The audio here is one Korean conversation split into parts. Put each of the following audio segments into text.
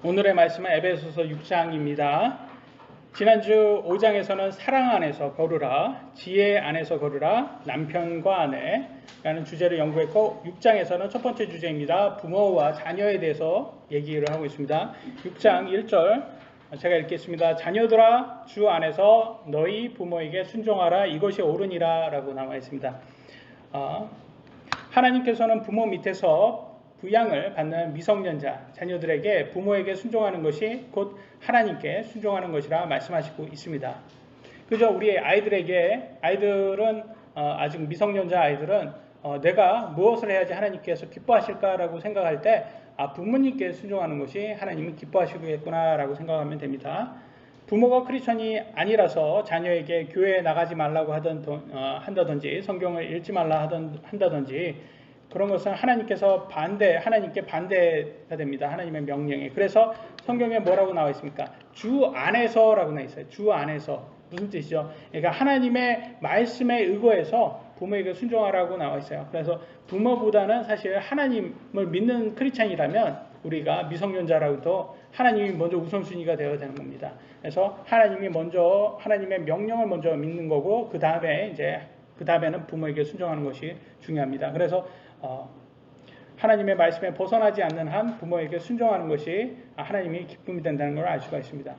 오늘의 말씀은 에베소서 6장입니다. 지난주 5장에서는 사랑 안에서 걸으라, 지혜 안에서 걸으라, 남편과 아내라는 주제를 연구했고 6장에서는 첫 번째 주제입니다. 부모와 자녀에 대해서 얘기를 하고 있습니다. 6장 1절 제가 읽겠습니다. 자녀들아 주 안에서 너희 부모에게 순종하라, 이것이 옳으니라 라고 나와 있습니다. 하나님께서는 부모 밑에서 부양을 받는 미성년자 자녀들에게 부모에게 순종하는 것이 곧 하나님께 순종하는 것이라 말씀하시고 있습니다. 그저 우리 아이들은 아직 미성년자 아이들은 내가 무엇을 해야지 하나님께서 기뻐하실까라고 생각할 때 부모님께 순종하는 것이 하나님이 기뻐하시겠구나라고 생각하면 됩니다. 부모가 크리스천이 아니라서 자녀에게 교회에 나가지 말라고 한다든지 성경을 읽지 말라 한다든지 그런 것은 하나님께 반대가 됩니다. 하나님의 명령에. 그래서 성경에 뭐라고 나와 있습니까? 주 안에서라고 나와 있어요. 주 안에서. 무슨 뜻이죠? 그러니까 하나님의 말씀에 의거해서 부모에게 순종하라고 나와 있어요. 그래서 부모보다는 사실 하나님을 믿는 크리스찬이라면 우리가 미성년자라고도 하나님이 먼저 우선순위가 되어야 되는 겁니다. 그래서 하나님의 명령을 먼저 믿는 거고 그 다음에는 부모에게 순종하는 것이 중요합니다. 그래서 하나님의 말씀에 벗어나지 않는 한 부모에게 순종하는 것이 하나님이 기쁨이 된다는 걸 알 수가 있습니다.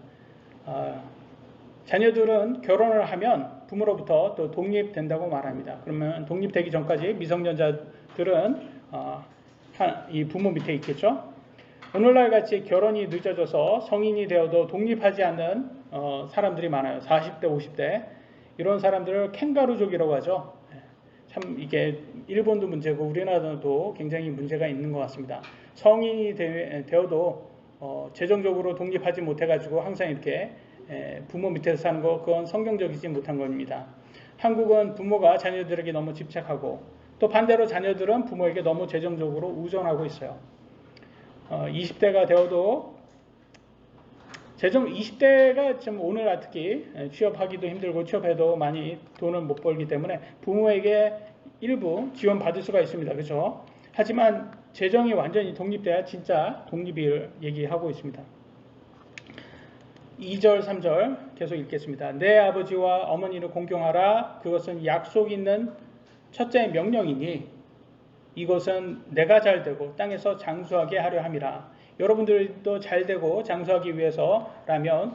자녀들은 결혼을 하면 부모로부터 또 독립된다고 말합니다. 그러면 독립되기 전까지 미성년자들은 이 부모 밑에 있겠죠. 오늘날 같이 결혼이 늦어져서 성인이 되어도 독립하지 않는 사람들이 많아요. 40대, 50대. 이런 사람들을 캥거루족이라고 하죠. 참 이게 일본도 문제고 우리나라도 굉장히 문제가 있는 것 같습니다. 성인이 되어도 재정적으로 독립하지 못해가지고 항상 이렇게 부모 밑에서 사는 거, 그건 성경적이지 못한 겁니다. 한국은 부모가 자녀들에게 너무 집착하고 또 반대로 자녀들은 부모에게 너무 재정적으로 우존하고 있어요. 20대가 되어도 20대가 지금 오늘날 특히 취업하기도 힘들고 취업해도 많이 돈을 못 벌기 때문에 부모에게 일부 지원받을 수가 있습니다. 그렇죠? 하지만 재정이 완전히 독립돼야 진짜 독립을 얘기하고 있습니다. 2절, 3절 계속 읽겠습니다. 내 아버지와 어머니를 공경하라. 그것은 약속 있는 첫째의 명령이니 이것은 내가 잘되고 땅에서 장수하게 하려 함이라. 여러분들도 잘되고 장수하기 위해서라면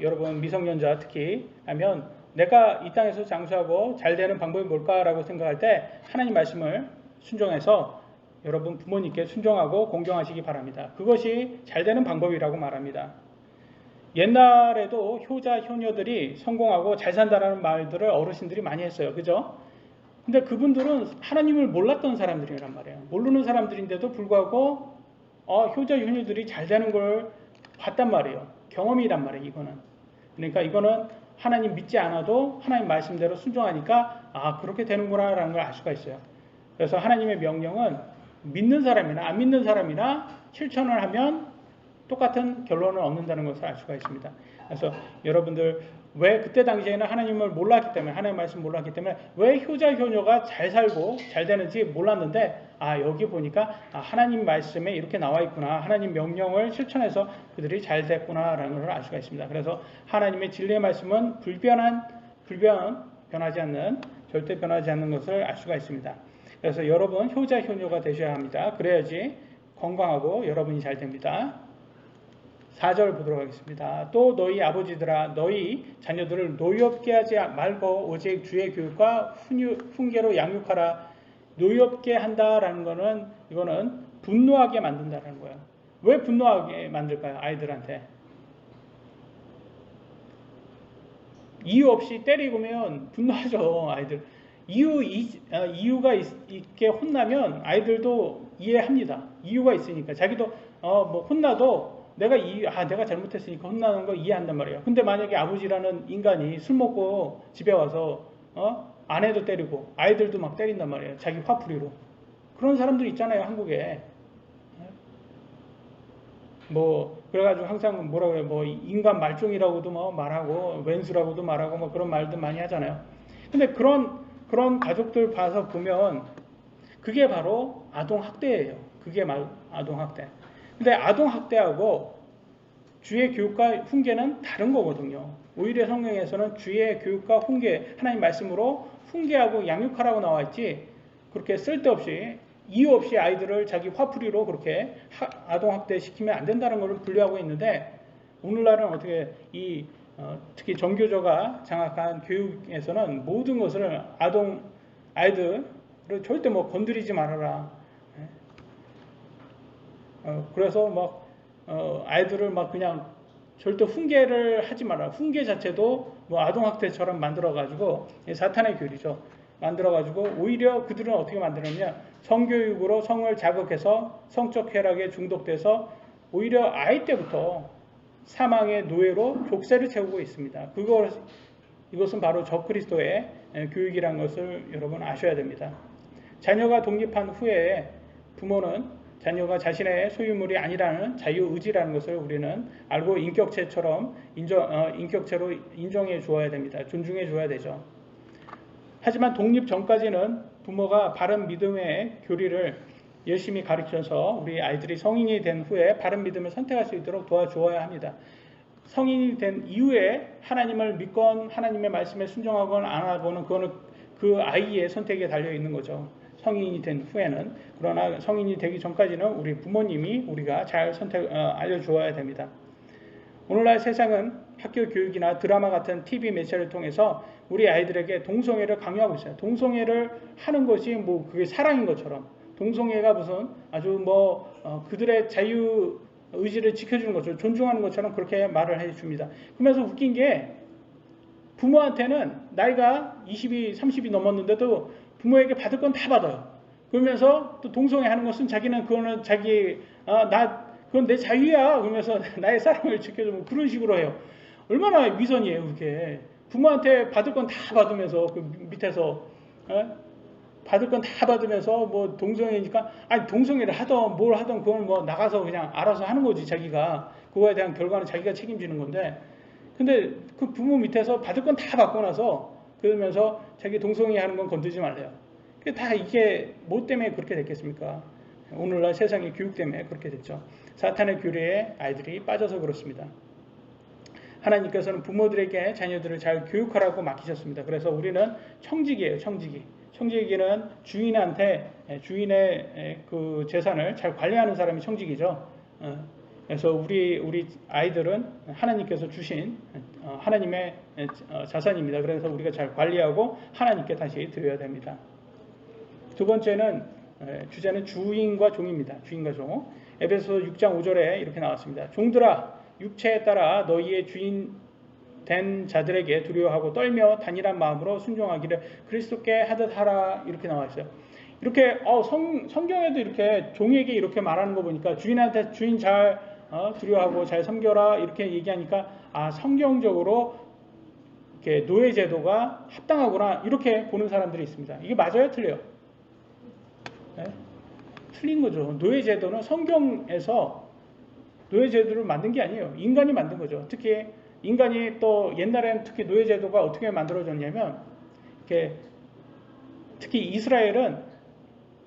여러분 미성년자 특히 하면 내가 이 땅에서 장수하고 잘되는 방법이 뭘까라고 생각할 때 하나님 말씀을 순종해서 여러분 부모님께 순종하고 공경하시기 바랍니다. 그것이 잘되는 방법이라고 말합니다. 옛날에도 효자 효녀들이 성공하고 잘 산다라는 말들을 어르신들이 많이 했어요. 그죠? 근데 그분들은 하나님을 몰랐던 사람들이란 말이에요. 모르는 사람들인데도 불구하고 효자 효녀들이 잘 되는 걸 봤단 말이에요. 경험이란 말이에요. 이거는. 그러니까 이거는 하나님 믿지 않아도 하나님 말씀대로 순종하니까 그렇게 되는구나 라는 걸 알 수가 있어요. 그래서 하나님의 명령은 믿는 사람이나 안 믿는 사람이나 실천을 하면 똑같은 결론을 얻는다는 것을 알 수가 있습니다. 그래서 여러분들 왜 그때 당시에는 하나님을 몰랐기 때문에 하나님 말씀 몰랐기 때문에 왜 효자 효녀가 잘 살고 잘 되는지 몰랐는데 여기 보니까 하나님 말씀에 이렇게 나와 있구나. 하나님 명령을 실천해서 그들이 잘 됐구나라는 걸 알 수가 있습니다. 그래서 하나님의 진리의 말씀은 변하지 않는 절대 변하지 않는 것을 알 수가 있습니다. 그래서 여러분 효자 효녀가 되셔야 합니다. 그래야지 건강하고 여러분이 잘 됩니다. 4절 보도록 하겠습니다. 또 너희 아버지들아 너희 자녀들을 노엽게 하지 말고 오직 주의 교육과 훈계로 양육하라. 노엽게 한다라는 거는 이거는 분노하게 만든다는 거예요. 왜 분노하게 만들까요? 아이들한테. 이유 없이 때리면 분노하죠. 아이들. 이유가 있게 혼나면 아이들도 이해합니다. 이유가 있으니까. 자기도 혼나도 내가 잘못했으니까 혼나는 거 이해한단 말이에요. 근데 만약에 아버지라는 인간이 술 먹고 집에 와서 아내도 때리고 아이들도 막 때린단 말이에요. 자기 화풀이로. 그런 사람들 있잖아요, 한국에. 그래가지고 항상 뭐라고 해요. 인간 말종이라고도 말하고 왼수라고도 말하고 그런 말들 많이 하잖아요. 근데 그런 가족들 봐서 보면 그게 바로 아동학대예요. 그게 아동학대. 근데 아동학대하고 주의 교육과 훈계는 다른 거거든요. 오히려 성경에서는 주의 교육과 훈계, 하나님 말씀으로 훈계하고 양육하라고 나와 있지, 그렇게 쓸데없이 이유 없이 아이들을 자기 화풀이로 그렇게 아동학대 시키면 안 된다는 것을 분류하고 있는데, 오늘날은 어떻게 특히 정교조가 장악한 교육에서는 모든 것을 아이들을 절대 뭐 건드리지 말아라. 그래서 막 아이들을 막 그냥 절대 훈계를 하지 마라. 훈계 자체도 뭐 아동학대처럼 만들어가지고, 사탄의 교리죠. 만들어가지고 오히려 그들은 어떻게 만드느냐, 성교육으로 성을 자극해서 성적 쾌락에 중독돼서 오히려 아이 때부터 사망의 노예로 족쇄를 채우고 있습니다. 이것은 바로 적그리스도의 교육이라는 것을 여러분 아셔야 됩니다. 자녀가 독립한 후에 부모는 자녀가 자신의 소유물이 아니라는 자유의지라는 것을 우리는 알고 인격체로 인정해 주어야 됩니다. 존중해 줘야 되죠. 하지만 독립 전까지는 부모가 바른 믿음의 교리를 열심히 가르쳐서 우리 아이들이 성인이 된 후에 바른 믿음을 선택할 수 있도록 도와주어야 합니다. 성인이 된 이후에 하나님을 믿건 하나님의 말씀에 순종하건 안 하고는 그거는 그 아이의 선택에 달려 있는 거죠. 성인이 된 후에는. 그러나 성인이 되기 전까지는 우리 부모님이 우리가 잘 알려주어야 됩니다. 오늘날 세상은 학교 교육이나 드라마 같은 TV 매체를 통해서 우리 아이들에게 동성애를 강요하고 있어요. 동성애를 하는 것이 뭐 그게 사랑인 것처럼, 동성애가 무슨 아주 그들의 자유 의지를 지켜주는 것처럼, 존중하는 것처럼 그렇게 말을 해줍니다. 그러면서 웃긴 게, 부모한테는 나이가 20이 30이 넘었는데도 부모에게 받을 건 다 받아요. 그러면서 또 동성애 하는 것은 자기는 그거는 그건 내 자유야. 그러면서 나의 사랑을 지켜주고 그런 식으로 해요. 얼마나 위선이에요, 그렇게. 부모한테 받을 건 다 받으면서 그 밑에서 받을 건 다 받으면서 뭐 동성애니까, 아니 동성애를 하던 뭘 하던 그건 뭐 나가서 그냥 알아서 하는 거지. 자기가 그거에 대한 결과는 자기가 책임지는 건데, 근데 그 부모 밑에서 받을 건 다 받고 나서 그러면서 자기 동성애 하는 건 건들지 말래요. 다 이게 뭐 때문에 그렇게 됐겠습니까? 오늘날 세상의 교육 때문에 그렇게 됐죠. 사탄의 교리에 아이들이 빠져서 그렇습니다. 하나님께서는 부모들에게 자녀들을 잘 교육하라고 맡기셨습니다. 그래서 우리는 청지기예요, 청지기. 청지기는 주인의 그 재산을 잘 관리하는 사람이 청지기죠. 그래서 우리 아이들은 하나님께서 주신 하나님의 자산입니다. 그래서 우리가 잘 관리하고 하나님께 다시 드려야 됩니다. 두 번째는 주제는 주인과 종입니다. 주인과 종. 에베소서 6장 5절에 이렇게 나왔습니다. 종들아, 육체에 따라 너희의 주인 된 자들에게 두려워하고 떨며 단일한 마음으로 순종하기를 그리스도께 하듯 하라, 이렇게 나와 있어요. 이렇게 성경에도 이렇게 종에게 이렇게 말하는 거 보니까, 주인한테 주인 잘 두려워하고 잘 섬겨라 이렇게 얘기하니까, 성경적으로 이렇게 노예 제도가 합당하구나 이렇게 보는 사람들이 있습니다. 이게 맞아요, 틀려요? 네? 틀린 거죠. 노예 제도는 성경에서 노예 제도를 만든 게 아니에요. 인간이 만든 거죠. 특히 인간이 또 옛날에는 특히 노예 제도가 어떻게 만들어졌냐면, 이렇게 특히 이스라엘은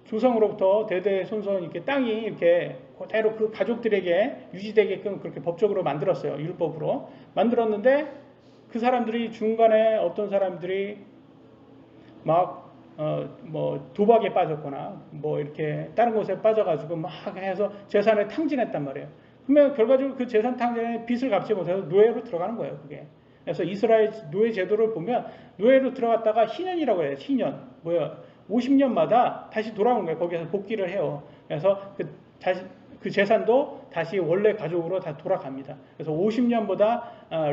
조상으로부터 대대손손 이렇게 땅이 이렇게 그대로 그 가족들에게 유지되게끔 그렇게 법적으로 만들었어요. 율법으로 만들었는데, 그 사람들이 중간에 어떤 사람들이 뭐 도박에 빠졌거나 뭐 이렇게 다른 곳에 빠져가지고 막 해서 재산을 탕진했단 말이에요. 그러면 결과적으로 그 재산 탕진에 빚을 갚지 못해서 노예로 들어가는 거예요, 그게. 그래서 이스라엘 노예 제도를 보면 노예로 들어갔다가 희년이라고 해요. 희년. 50년마다 다시 돌아오는 거예요. 거기서 복귀를 해요. 그래서 그 재산도 다시 원래 가족으로 다 돌아갑니다. 그래서 50년보다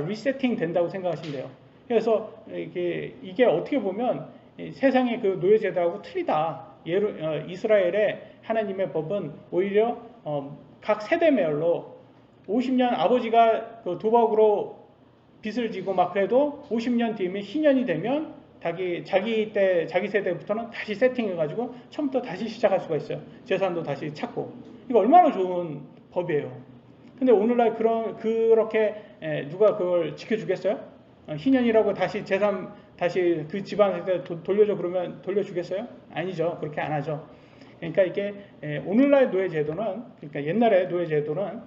리세팅 된다고 생각하시면 돼요. 그래서 이게 어떻게 보면 세상의 그 노예 제도하고 틀리다. 이스라엘의 하나님의 법은 오히려 각 세대별로 50년 아버지가 그 도박으로 빚을 지고 막 그래도 50년 뒤면 희년이 되면 자기 세대부터는 다시 세팅해가지고 처음부터 다시 시작할 수가 있어요. 재산도 다시 찾고. 이거 얼마나 좋은 법이에요. 근데 오늘날 그렇게 누가 그걸 지켜주겠어요? 희년이라고 다시 재산 다시 그 집안한테 돌려줘 그러면 돌려주겠어요? 아니죠. 그렇게 안 하죠. 그러니까 이게 오늘날 노예 제도는, 그러니까 옛날의 노예 제도는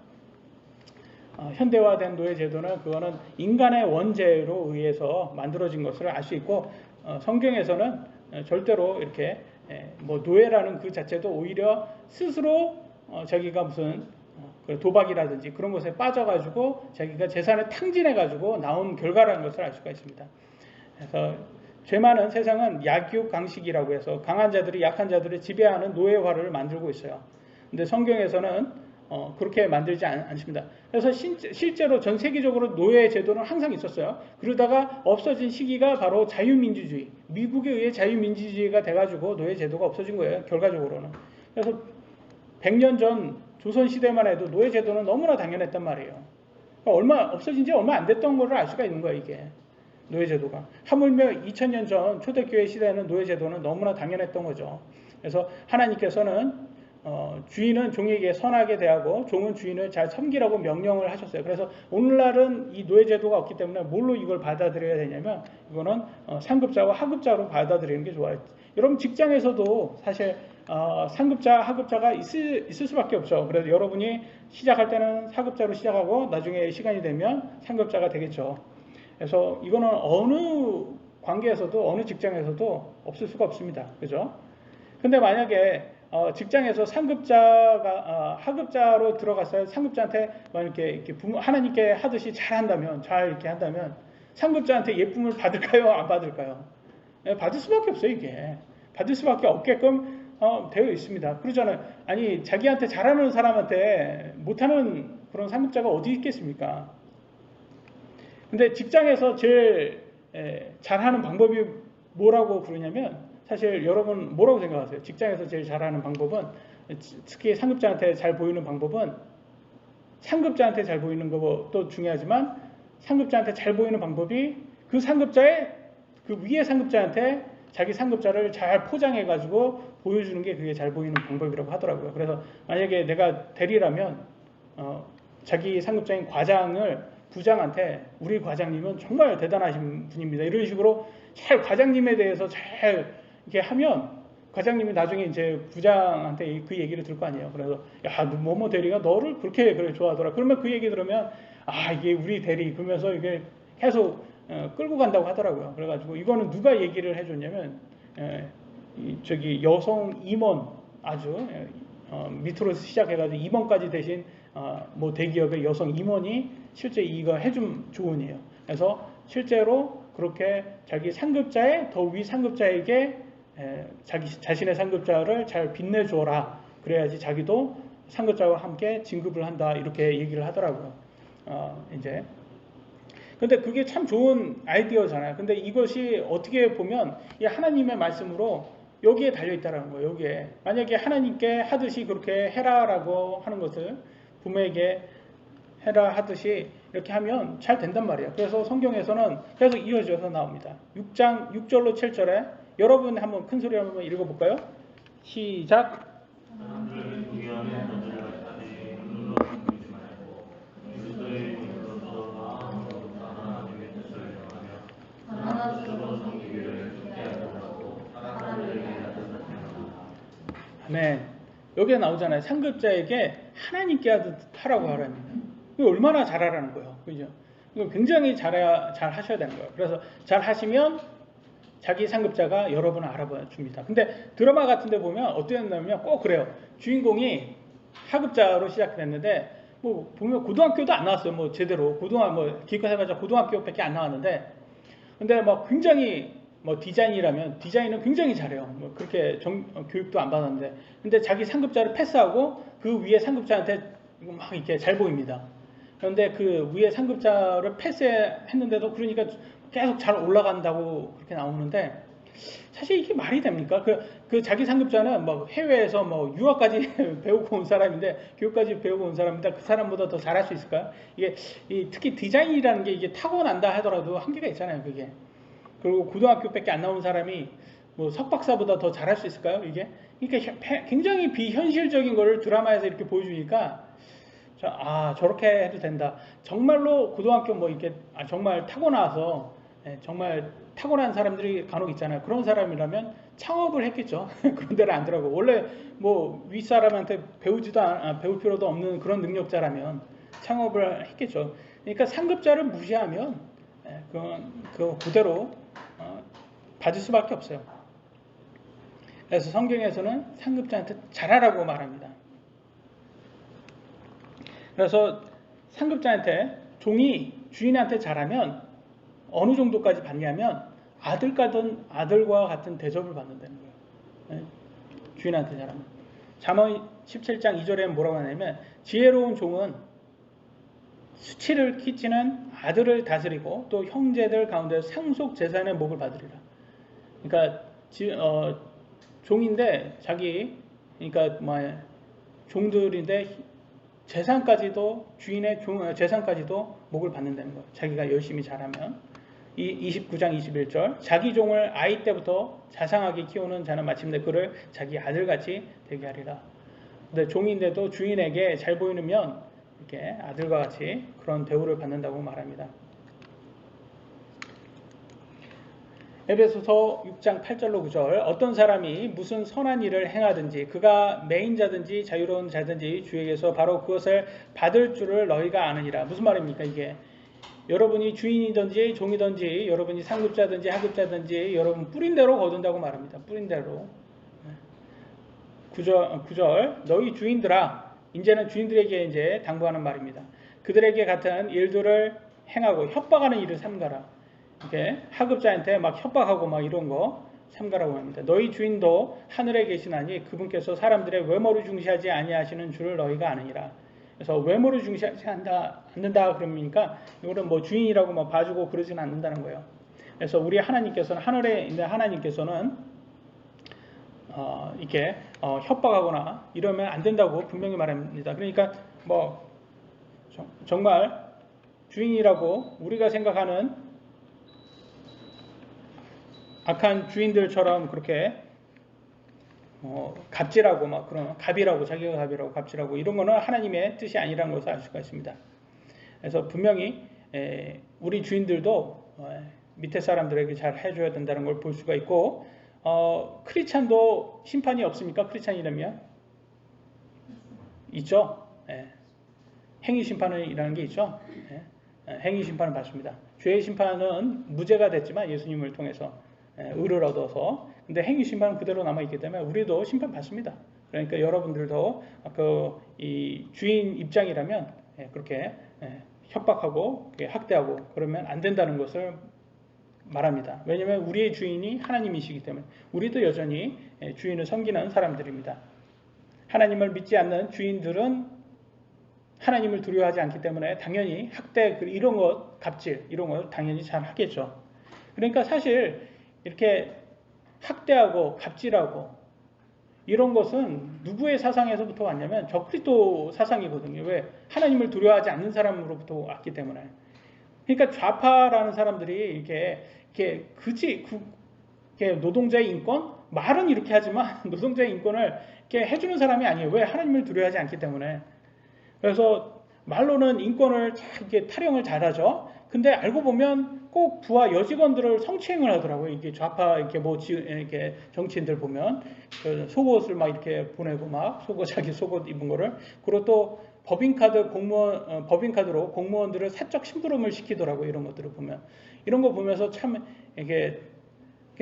현대화된 노예제도는 그거는 인간의 원죄로 의해서 만들어진 것을 알 수 있고 성경에서는 절대로 이렇게 뭐 노예라는 그 자체도 오히려 스스로 자기가 무슨 도박이라든지 그런 것에 빠져가지고 자기가 재산을 탕진해가지고 나온 결과라는 것을 알 수가 있습니다. 그래서 죄 많은 세상은 약육강식이라고 해서 강한 자들이 약한 자들을 지배하는 노예화를 만들고 있어요. 근데 성경에서는 그렇게 만들지 않습니다. 그래서 실제로 전 세계적으로 노예 제도는 항상 있었어요. 그러다가 없어진 시기가 바로 자유민주주의, 미국에 의해 자유민주주의가 돼가지고 노예 제도가 없어진 거예요. 결과적으로는. 그래서 100년 전 조선시대만 해도 노예 제도는 너무나 당연했단 말이에요. 없어진 지 얼마 안 됐던 거를 알 수가 있는 거예요, 이게. 노예 제도가. 하물며 2000년 전 초대교회 시대에는 노예 제도는 너무나 당연했던 거죠. 그래서 하나님께서는 주인은 종에게 선하게 대하고 종은 주인을 잘 섬기라고 명령을 하셨어요. 그래서 오늘날은 이 노예제도가 없기 때문에 뭘로 이걸 받아들여야 되냐면 이거는 상급자와 하급자로 받아들이는 게 좋아요. 여러분 직장에서도 사실 상급자, 하급자가 있을 수밖에 없죠. 그래서 여러분이 시작할 때는 하급자로 시작하고 나중에 시간이 되면 상급자가 되겠죠. 그래서 이거는 어느 관계에서도 어느 직장에서도 없을 수가 없습니다. 그죠? 근데 만약에 직장에서 상급자가 하급자로 들어갔어요. 상급자한테 이렇게 하나님께 하듯이 잘한다면, 잘 이렇게 한다면 상급자한테 예쁨을 받을까요? 안 받을까요? 받을 수밖에 없어요. 이게 받을 수밖에 없게끔 되어 있습니다. 그러잖아요. 아니 자기한테 잘하는 사람한테 못하는 그런 상급자가 어디 있겠습니까? 근데 직장에서 제일 잘하는 방법이 뭐라고 그러냐면 사실 여러분 뭐라고 생각하세요? 직장에서 제일 잘하는 방법은 특히 상급자한테 잘 보이는 방법은 상급자한테 잘 보이는 것도 중요하지만 상급자한테 잘 보이는 방법이 그 상급자의 그 위에 상급자한테 자기 상급자를 잘 포장해 가지고 보여주는 게 그게 잘 보이는 방법이라고 하더라고요. 그래서 만약에 내가 대리라면 자기 상급자인 부장한테 우리 과장님은 정말 대단하신 분입니다. 이런 식으로 잘 과장님에 대해서 잘 이렇게 하면 과장님이 나중에 이제 부장한테 그 얘기를 들을 거 아니에요. 그래서 야, 뭐뭐 대리가 너를 그렇게 좋아하더라. 그러면 그 얘기 들으면 이게 우리 대리 그러면서 이게 계속 끌고 간다고 하더라고요. 그래가지고 이거는 누가 얘기를 해줬냐면 저기 여성 임원 아주 밑으로 시작해가지고 임원까지 되신 뭐 대기업의 여성 임원이 실제 이거 해준 조언이에요. 그래서 실제로 그렇게 자기 상급자의 더 위 상급자에게 자신의 상급자를 잘 빛내줘라. 그래야지 자기도 상급자와 함께 진급을 한다. 이렇게 얘기를 하더라고요. 이제. 근데 그게 참 좋은 아이디어잖아요. 근데 이것이 어떻게 보면 이 하나님의 말씀으로 여기에 달려있다라는 거예요. 여기에. 만약에 하나님께 하듯이 그렇게 해라라고 하는 것을 부모에게 해라 하듯이 이렇게 하면 잘 된단 말이에요. 그래서 성경에서는 계속 이어져서 나옵니다. 6장 6절로 7절에 여러분 한번 큰 소리로 한번 읽어볼까요? 시작. 아멘. 여기에 나오잖아요. 상급자에게 하나님께 하라고 하라는. 이거 얼마나 잘하라는 거예요. 그죠? 이거 굉장히 잘 하셔야 되는 거예요. 그래서 잘 하시면 자기 상급자가 여러분을 알아봐 줍니다. 근데 드라마 같은 데 보면 어땠냐면 꼭 그래요. 주인공이 하급자로 시작했는데 뭐 보면 고등학교도 안 나왔어요. 뭐 제대로 기껏 해봤자 고등학교밖에 안 나왔는데 근데 막 굉장히 뭐 디자인이라면 디자인은 굉장히 잘해요. 뭐 그렇게 교육도 안 받았는데 근데 자기 상급자를 패스하고 그 위에 상급자한테 막 이렇게 잘 보입니다. 그런데 그 위에 상급자를 패스했는데도 그러니까 계속 잘 올라간다고 그렇게 나오는데 사실 이게 말이 됩니까? 그 자기 상급자는 뭐 해외에서 뭐 유학까지 배우고 온 사람인데 교육까지 배우고 온 사람인데 그 사람보다 더 잘할 수 있을까요? 이게 특히 디자인이라는 게 이게 타고난다 하더라도 한계가 있잖아요. 그게. 그리고 고등학교밖에 안 나온 사람이 뭐 석박사보다 더 잘할 수 있을까요? 이게 그러니까 굉장히 비현실적인 거를 드라마에서 이렇게 보여주니까 저렇게 해도 된다. 정말로 고등학교 뭐 이렇게 정말 타고나서 정말 타고난 사람들이 간혹 있잖아요. 그런 사람이라면 창업을 했겠죠. 그런 데를 안 들어가고 원래 뭐 윗사람한테 배울 필요도 없는 그런 능력자라면 창업을 했겠죠. 그러니까 상급자를 무시하면 그건 그대로 받을 수밖에 없어요. 그래서 성경에서는 상급자한테 잘하라고 말합니다. 그래서 상급자한테 종이 주인한테 잘하면 어느 정도까지 받냐면 아들과 같은 대접을 받는다는 거예요. 주인한테 잘하면. 잠언 17장 2절에 뭐라고 하냐면 지혜로운 종은 수치를 끼치는 아들을 다스리고 또 형제들 가운데 상속 재산의 목을 받으리라. 그러니까 종인데 그러니까 종들인데 재산까지도 주인의 재산까지도 목을 받는다는 거예요. 자기가 열심히 잘하면. 29장 21절 자기 종을 아이 때부터 자상하게 키우는 자는 마침내 그를 자기 아들같이 되게 하리라. 근데 종인데도 주인에게 잘 보이면 이렇게 아들과 같이 그런 대우를 받는다고 말합니다. 에베소서 6장 8절로 9절 어떤 사람이 무슨 선한 일을 행하든지 그가 매인자든지 자유로운 자든지 주에게서 바로 그것을 받을 줄을 너희가 아느니라. 무슨 말입니까 이게? 여러분이 주인이든지 종이든지 여러분이 상급자든지 하급자든지 여러분 뿌린 대로 거둔다고 말합니다. 뿌린 대로. 9절 너희 주인들아 이제는 주인들에게 이제 당부하는 말입니다. 그들에게 같은 일들을 행하고 협박하는 일을 삼가라. 이렇게 하급자한테 막 협박하고 막 이런 거 삼가라고 합니다. 너희 주인도 하늘에 계시나니 그분께서 사람들의 외모를 중시하지 아니하시는 줄을 너희가 아느니라. 그래서 외모를 중시하지 않는다 그러니까 이거는 뭐 주인이라고 뭐 봐주고 그러지는 않는다는 거예요. 그래서 우리 하나님께서는 하늘에 있는 하나님께서는 이렇게 협박하거나 이러면 안 된다고 분명히 말합니다. 그러니까 뭐 정말 주인이라고 우리가 생각하는 악한 주인들처럼 그렇게 갑질하고 막 그런 갑이라고 자기가 갑이라고 갑질하고 이런 거는 하나님의 뜻이 아니라는 것을 알 수가 있습니다. 그래서 분명히 우리 주인들도 밑에 사람들에게 잘 해줘야 된다는 걸 볼 수가 있고 크리스찬도 심판이 없습니까? 크리스찬이라면 있죠. 행위 심판이라는 게 있죠. 행위 심판을 받습니다. 죄의 심판은 무죄가 됐지만 예수님을 통해서 의를 얻어서 근데 행위 심판은 그대로 남아있기 때문에 우리도 심판 받습니다. 그러니까 여러분들도 이 주인 입장이라면 그렇게 협박하고 학대하고 그러면 안 된다는 것을 말합니다. 왜냐하면 우리의 주인이 하나님이시기 때문에 우리도 여전히 주인을 섬기는 사람들입니다. 하나님을 믿지 않는 주인들은 하나님을 두려워하지 않기 때문에 당연히 학대 이런 것 갑질 이런 걸 당연히 잘 하겠죠. 그러니까 사실 이렇게 학대하고 갑질하고 이런 것은 누구의 사상에서부터 왔냐면 적그리스도 사상이거든요. 왜? 하나님을 두려워하지 않는 사람으로부터 왔기 때문에. 그러니까 좌파라는 사람들이 이렇게 노동자의 인권? 말은 이렇게 하지만 노동자의 인권을 이렇게 해주는 사람이 아니에요. 왜? 하나님을 두려워하지 않기 때문에. 그래서 말로는 인권을 이렇게 타령을 잘하죠. 근데 알고 보면 꼭 부하 여직원들을 성추행을 하더라고요. 이게 좌파 이렇게 정치인들 보면 속옷을 막 이렇게 보내고 막 자기 속옷 입은 거를 그리고 또 법인카드로 공무원들을 사적 심부름을 시키더라고요. 이런 것들을 보면 이런 거 보면서 참 이게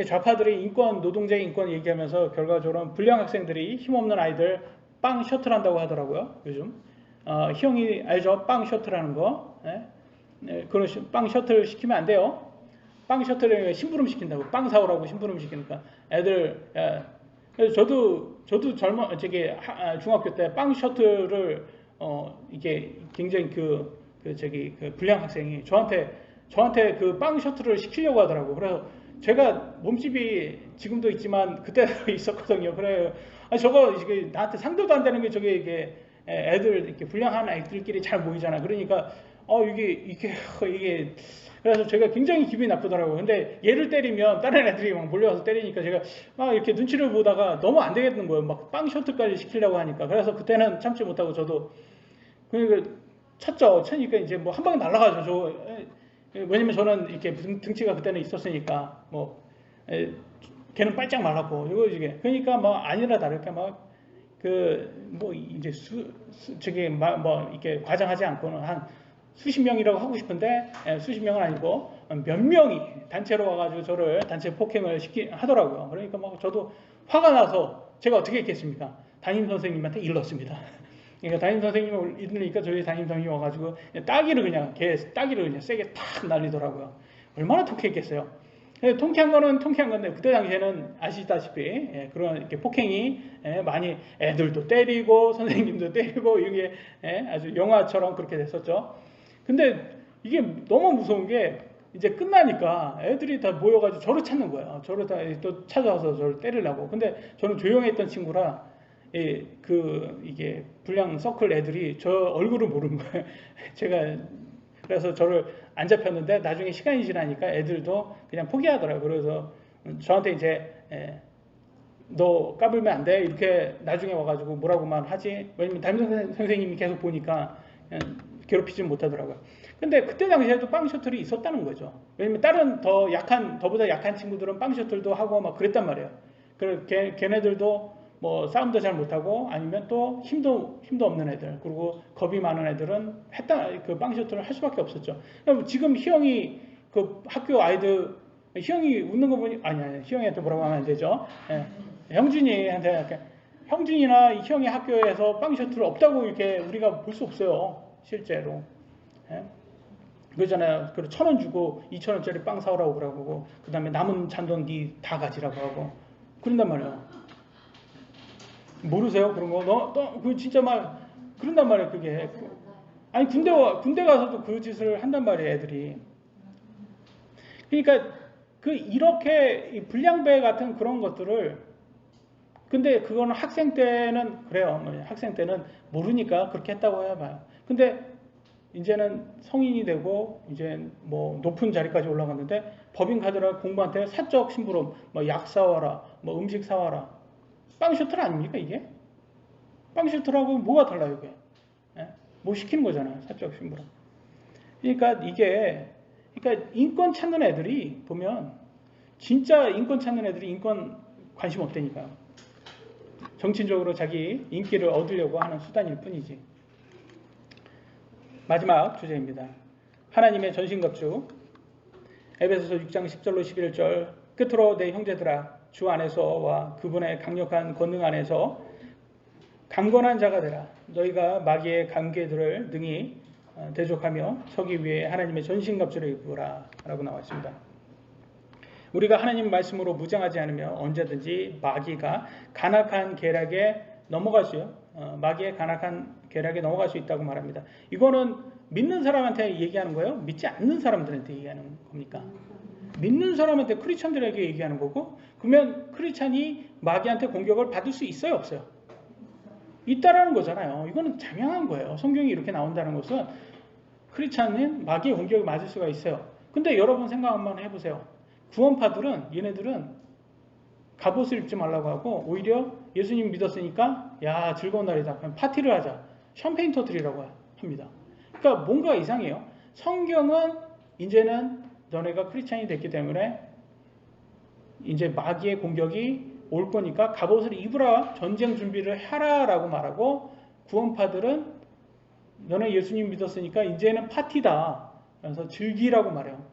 좌파들이 노동자의 인권 얘기하면서 결과적으로 불량 학생들이 힘없는 아이들 빵 셔틀한다고 하더라고요. 요즘 희영이 알죠? 빵 셔틀하는 거. 그런 빵 셔틀 시키면 안 돼요. 빵 셔틀을 심부름 시킨다고 빵 사오라고 심부름 시키니까 애들. 그래서 저도 중학교 때 빵 셔틀을 이게 굉장히 그 불량 학생이 저한테 그 빵 셔틀을 시키려고 하더라고. 그래서 제가 몸집이 지금도 있지만 그때도 있었거든요. 그래요. 저거 나한테 상대도 안 되는 게 이게 애들 이렇게 불량한 애들끼리 잘 모이잖아. 그러니까 이게 그래서 제가 굉장히 기분이 나쁘더라고요. 근데 얘를 때리면 다른 애들이 막 몰려와서 때리니까 제가 막 이렇게 눈치를 보다가 너무 안 되겠는 거예요. 막 빵 셔틀까지 시키려고 하니까. 그래서 그때는 참지 못하고 저도 그러니까 쳐니까 이제 뭐 한 방에 날아가죠. 왜냐면 저는 이렇게 등치가 그때는 있었으니까 걔는 빨짝 말랐고 이게 그러니까 뭐 아니라 다를까 막 뭐 이제 저기 뭐 이렇게 과장하지 않고는 한 수십 명이라고 하고 싶은데 수십 명은 아니고 몇 명이 단체로 와가지고 저를 단체 폭행을 하더라고요. 그러니까 막 저도 화가 나서 제가 어떻게 했겠습니까? 담임 선생님한테 일렀습니다. 그러니까 담임 선생님을 일으니까 저희 담임 선생님이 와가지고 따기를 그냥 세게 탁 날리더라고요. 얼마나 통쾌했겠어요. 통쾌한 거는 통쾌한 건데 그때 당시에는 아시다시피 그런 이렇게 폭행이 많이 애들도 때리고 선생님도 때리고 이게 아주 영화처럼 그렇게 됐었죠. 근데 이게 너무 무서운 게 이제 끝나니까 애들이 다 모여가지고 저를 찾는 거예요. 저를 다 또 찾아와서 저를 때리려고. 근데 저는 조용했던 친구라 이게 불량 서클 애들이 저 얼굴을 모르는 거예요. 제가 그래서 저를 안 잡혔는데 나중에 시간이 지나니까 애들도 그냥 포기하더라고요. 그래서 저한테 이제 너 까불면 안 돼 이렇게 나중에 와가지고 뭐라고만 하지. 왜냐면 담임 선생님이 계속 보니까 괴롭히지 못하더라고요. 근데 그때 당시에도 빵 셔틀이 있었다는 거죠. 왜냐면 다른 더보다 약한 친구들은 빵 셔틀도 하고 막 그랬단 말이에요. 걔네들도 뭐 싸움도 잘 못하고 아니면 또 힘도 없는 애들 그리고 겁이 많은 애들은 그 빵 셔틀을 할 수밖에 없었죠. 지금 희영이 그 학교 아이들 희영이 웃는 거 보니 아니 희영이한테 뭐라고 하면 안 되죠. 형준이한테 형준이나 희영이 학교에서 빵 셔틀 없다고 이렇게 우리가 볼 수 없어요. 실제로. 그러잖아요. 1,000원 주고 2,000원짜리 빵 사오라고 그러고 그 다음에 남은 잔돈 니 다 가지라고 하고 그런단 말이에요. 모르세요? 그런 거? 그 진짜 막 그런단 말이에요. 그게 아니 군대 가서도 그 짓을 한단 말이에요. 애들이. 그러니까 이렇게 불량배 같은 그런 것들을 근데 그거는 학생 때는 그래요. 학생 때는 모르니까 그렇게 했다고 해봐요. 근데 이제는 성인이 되고 이제 뭐 높은 자리까지 올라갔는데 법인카드라 공부한테 사적 심부름 뭐 약 사와라 뭐 음식 사와라 빵 셔틀 아닙니까 이게? 빵 셔틀하고 뭐가 달라요 이게? 뭐 시키는 거잖아요. 사적 심부름. 그러니까 인권 찾는 애들이 보면 진짜 인권 찾는 애들이 인권 관심 없다니까요. 정치적으로 자기 인기를 얻으려고 하는 수단일 뿐이지. 마지막 주제입니다. 하나님의 전신갑주. 에베소서 6장 10절로 11절 끝으로 내 형제들아 주 안에서와 그분의 강력한 권능 안에서 강건한 자가 되라. 너희가 마귀의 관계들을 능히 대적하며 서기 위해 하나님의 전신갑주를 입으라 라고 나와 있습니다. 우리가 하나님 말씀으로 무장하지 않으면 언제든지 마귀가 간악한 계략에 넘어갈 수 있다고 말합니다. 이거는 믿는 사람한테 얘기하는 거예요? 믿지 않는 사람들한테 얘기하는 겁니까? 믿는 사람한테 크리스천들에게 얘기하는 거고 그러면 크리스천이 마귀한테 공격을 받을 수 있어요? 없어요? 있다라는 거잖아요. 이거는 자명한 거예요. 성경이 이렇게 나온다는 것은 크리스천은 마귀의 공격을 맞을 수가 있어요. 근데 여러분 생각 한번 해보세요. 구원파들은 얘네들은 갑옷을 입지 말라고 하고 오히려 예수님 믿었으니까 야 즐거운 날이다. 그럼 파티를 하자. 샴페인 터뜨리라고 합니다. 그러니까 뭔가 이상해요. 성경은 이제는 너네가 크리스찬이 됐기 때문에 이제 마귀의 공격이 올 거니까 갑옷을 입으라 전쟁 준비를 하라라고 말하고 구원파들은 너네 예수님 믿었으니까 이제는 파티다. 그래서 즐기라고 말해요.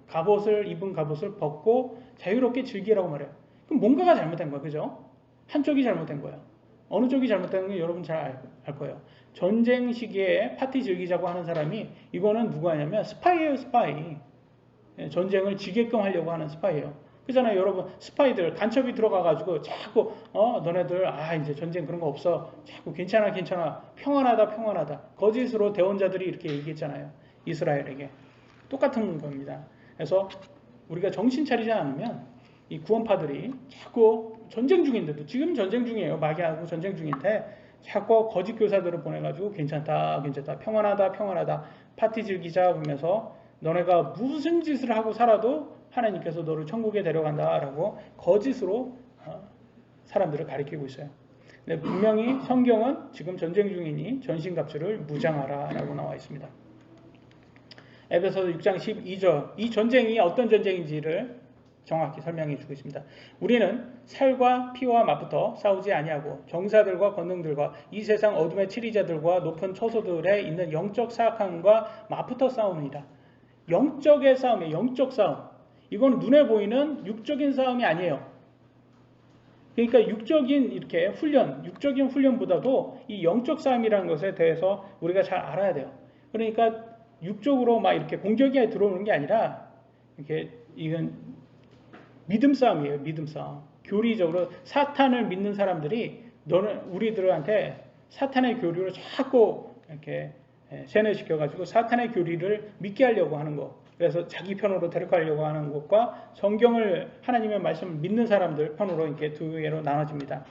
입은 갑옷을 벗고 자유롭게 즐기라고 말해요. 그럼 뭔가가 잘못된 거예요. 그죠? 한쪽이 잘못된 거예요. 어느 쪽이 잘못된 건 여러분 잘 알 거예요. 전쟁 시기에 파티 즐기자고 하는 사람이 이거는 누가 하냐면 스파이예요. 스파이. 전쟁을 지게끔 하려고 하는 스파이예요. 그잖아요. 여러분 스파이들 간첩이 들어가가지고 자꾸 너네들 이제 전쟁 그런 거 없어. 자꾸 괜찮아 평안하다 거짓으로 대원자들이 이렇게 얘기했잖아요. 이스라엘에게. 똑같은 겁니다. 그래서 우리가 정신 차리지 않으면 이 구원파들이 자꾸 전쟁 중인데도 지금 전쟁 중이에요. 마귀하고 전쟁 중인데 자꾸 거짓 교사들을 보내가지고 괜찮다 평안하다 파티 즐기자 그러면서 너네가 무슨 짓을 하고 살아도 하나님께서 너를 천국에 데려간다라고 거짓으로 사람들을 가리키고 있어요. 근데 분명히 성경은 지금 전쟁 중이니 전신갑주를 무장하라 라고 나와 있습니다. 에베소서 6장 12절 이 전쟁이 어떤 전쟁인지를 정확히 설명해 주고 있습니다. 우리는 살과 피와 맛부터 싸우지 아니하고 정사들과 권능들과 이 세상 어둠의 치리자들과 높은 초소들에 있는 영적 사악함과 맛부터 싸웁니다. 영적의 싸움이에요. 영적 싸움. 이건 눈에 보이는 육적인 싸움이 아니에요. 그러니까 육적인 이렇게 훈련, 육적인 훈련보다도 이 영적 싸움이라는 것에 대해서 우리가 잘 알아야 돼요. 그러니까 육적으로 막 이렇게 공격이 들어오는 게 아니라 이렇게 이건 믿음 싸움이에요. 믿음 싸움. 교리적으로 사탄을 믿는 사람들이 너는 우리들한테 사탄의 교리로 자꾸 이렇게 세뇌시켜가지고 사탄의 교리를 믿게 하려고 하는 거. 그래서 자기 편으로 데려가려고 하는 것과 성경을 하나님의 말씀을 믿는 사람들 편으로 이렇게 두 개로 나눠집니다.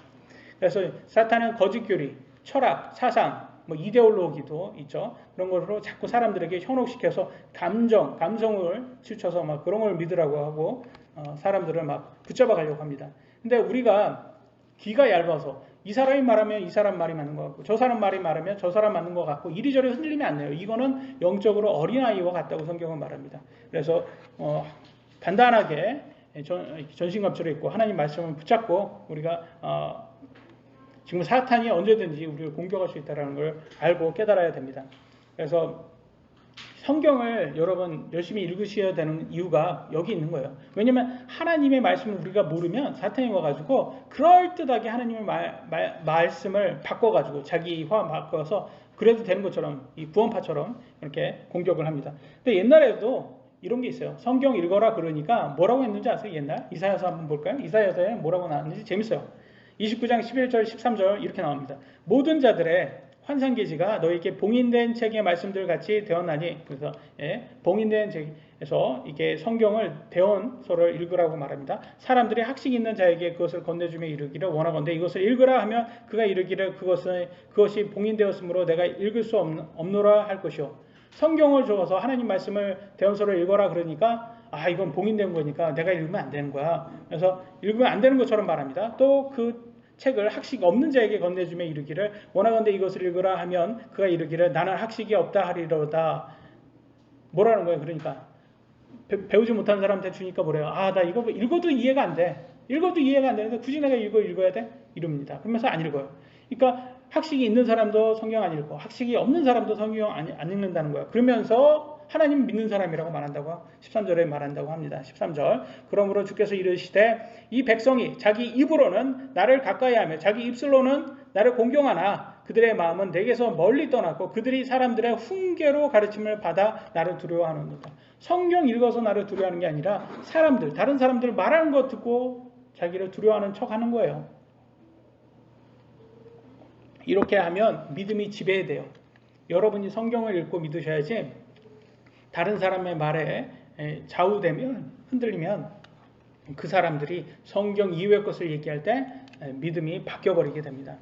그래서 사탄은 거짓 교리, 철학, 사상, 뭐 이데올로기도 있죠. 그런 것으로 자꾸 사람들에게 현혹시켜서 감성을 치우쳐서 막 그런 걸 믿으라고 하고 사람들을 막 붙잡아 가려고 합니다. 근데 우리가 귀가 얇아서 이 사람이 말하면 이 사람 말이 맞는 것 같고 저 사람 말이 말하면 저 사람 맞는 것 같고 이리저리 흔들리면 안 돼요. 이거는 영적으로 어린아이와 같다고 성경은 말합니다. 그래서 단단하게 전신갑주를 입고 하나님 말씀을 붙잡고 우리가 지금 사탄이 언제든지 우리를 공격할 수 있다는 걸 알고 깨달아야 됩니다. 그래서 성경을 여러분 열심히 읽으셔야 되는 이유가 여기 있는 거예요. 왜냐하면 하나님의 말씀을 우리가 모르면 사탄이 와가지고 그럴듯하게 하나님의 말씀을 바꿔가지고 자기화 바꿔서 그래도 되는 것처럼 이 구원파처럼 이렇게 공격을 합니다. 근데 옛날에도 이런 게 있어요. 성경 읽어라 그러니까 뭐라고 했는지 아세요? 옛날 이사야서 한번 볼까요? 이사야서에 뭐라고 나왔는지 재밌어요. 29장 11절 13절 이렇게 나옵니다. 모든 자들의 환상계시가 너에게 봉인된 책의 말씀들 같이 되었나니 그래서 봉인된 책에서 이게 성경을 대언서를 읽으라고 말합니다. 사람들이 학식 있는 자에게 그것을 건네주며 이르기를 원하건대 이것을 읽으라 하면 그가 이르기를 그것이 봉인되었으므로 내가 읽을 수 없노라 할 것이요. 성경을 적어서 하나님 말씀을 대언서를 읽어라 그러니까 이건 봉인된 거니까 내가 읽으면 안 되는 거야. 그래서 읽으면 안 되는 것처럼 말합니다. 또 그 책을 학식 없는 자에게 건네주며 이르기를 원하건대 이것을 읽으라 하면 그가 이르기를 나는 학식이 없다 하리로다. 뭐라는 거예요? 그러니까 배우지 못한 사람한테 주니까 뭐래요? 나 이거 읽어도 이해가 안 돼. 읽어도 이해가 안 되는데 굳이 내가 읽어야 돼? 이럽니다. 그러면서 안 읽어요. 그러니까 학식이 있는 사람도 성경 안 읽고 학식이 없는 사람도 성경 안 읽는다는 거예요. 그러면서 하나님 믿는 사람이라고 말한다고 13절에 말한다고 합니다. 13절 그러므로 주께서 이르시되 이 백성이 자기 입으로는 나를 가까이하며 자기 입술로는 나를 공경하나 그들의 마음은 내게서 멀리 떠났고 그들이 사람들의 훈계로 가르침을 받아 나를 두려워하는도다. 성경 읽어서 나를 두려워하는 게 아니라 다른 사람들 말하는 거 듣고 자기를 두려워하는 척하는 거예요. 이렇게 하면 믿음이 지배돼요. 여러분이 성경을 읽고 믿으셔야지 다른 사람의 말에 좌우되면 흔들리면 그 사람들이 성경 이외의 것을 얘기할 때 믿음이 바뀌어버리게 됩니다.